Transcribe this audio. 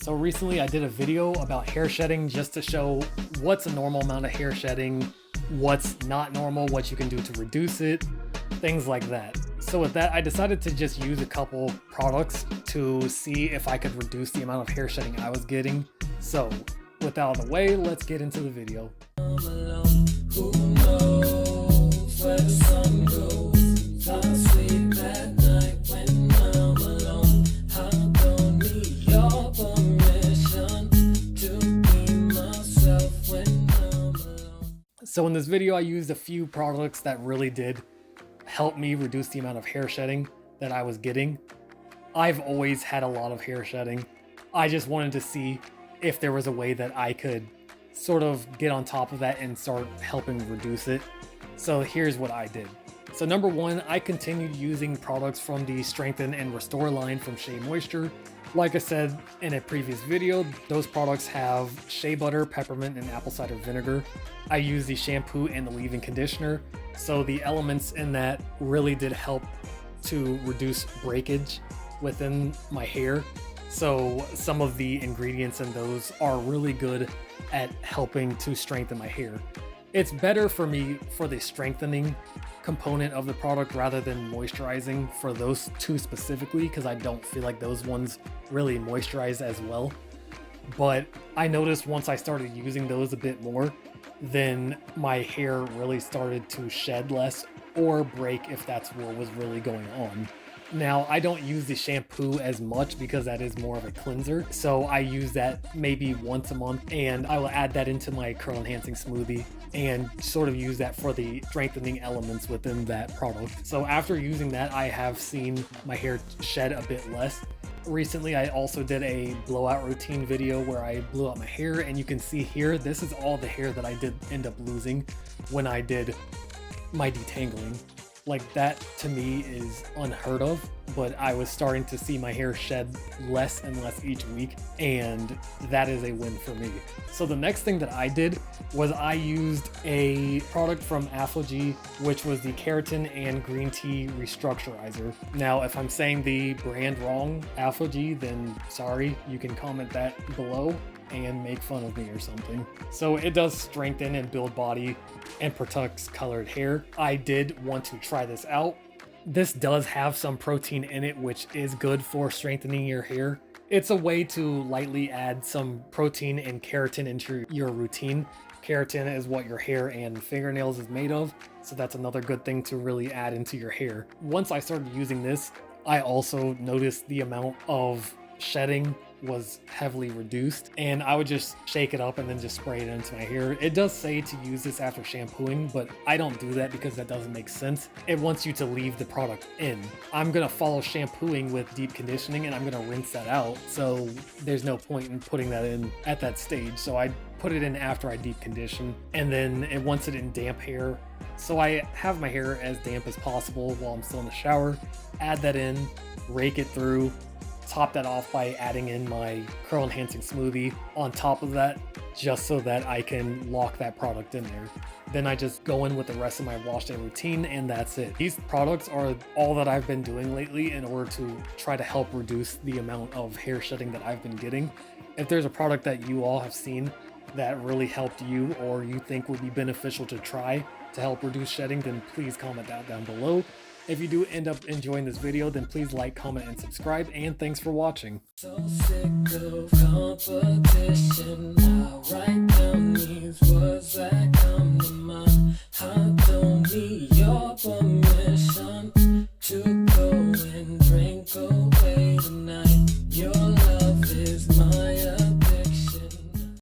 So recently I did a video about hair shedding just to show what's a normal amount of hair shedding, what's not normal, what you can do to reduce it, things like that. So with that, I decided to just use a couple products to see if I could reduce the amount of hair shedding I was getting. So with that out of the way, let's get into the video. So in this video, I used a few products that really did help me reduce the amount of hair shedding that I was getting. I've always had a lot of hair shedding. I just wanted to see if there was a way that I could sort of get on top of that and start helping reduce it. So here's what I did. So number one, I continued using products from the Strengthen and Restore line from Shea Moisture. Like I said in a previous video, those products have shea butter, peppermint, and apple cider vinegar. I use the shampoo and the leave-in conditioner, so the elements in that really did help to reduce breakage within my hair. So some of the ingredients in those are really good at helping to strengthen my hair. It's better for me for the strengthening component of the product rather than moisturizing for those two specifically, because I don't feel like those ones really moisturize as well. But I noticed once I started using those a bit more, then my hair really started to shed less or break if that's what was really going on. Now, I don't use the shampoo as much because that is more of a cleanser. So I use that maybe once a month, and I will add that into my curl enhancing smoothie and sort of use that for the strengthening elements within that product. So after using that, I have seen my hair shed a bit less. Recently, I also did a blowout routine video where I blew out my hair, and you can see here, this is all the hair that I did end up losing when I did my detangling. Like, that to me is unheard of, but I was starting to see my hair shed less and less each week, and that is a win for me. So the next thing that I did was I used a product from ApHogee, which was the Keratin and Green Tea Restructurizer. Now, if I'm saying the brand wrong, ApHogee, then sorry, you can comment that below and make fun of me or something. So it does strengthen and build body and protects colored hair. I did want to try this out. This does have some protein in it, which is good for strengthening your hair. It's a way to lightly add some protein and keratin into your routine. Keratin is what your hair and fingernails is made of, so that's another good thing to really add into your hair. Once I started using this, I also noticed the amount of shedding was heavily reduced, and I would just shake it up and then just spray it into my hair. It does say to use this after shampooing, but I don't do that because that doesn't make sense. It wants you to leave the product in. I'm gonna follow shampooing with deep conditioning, and I'm gonna rinse that out, so there's no point in putting that in at that stage. So I put it in after I deep condition, and then it wants it in damp hair. So I have my hair as damp as possible while I'm still in the shower, add that in, rake it through, top that off by adding in my curl enhancing smoothie on top of that, just so that I can lock that product in there. Then I just go in with the rest of my wash day routine, and that's it. These products are all that I've been doing lately in order to try to help reduce the amount of hair shedding that I've been getting. If there's a product that you all have seen that really helped you or you think would be beneficial to try to help reduce shedding, then please comment that down below. If you do end up enjoying this video, then please like, comment, and subscribe, and thanks for watching. So sick of competition, I write down these words that come to mind. I don't need your permission to go and drink away tonight. Your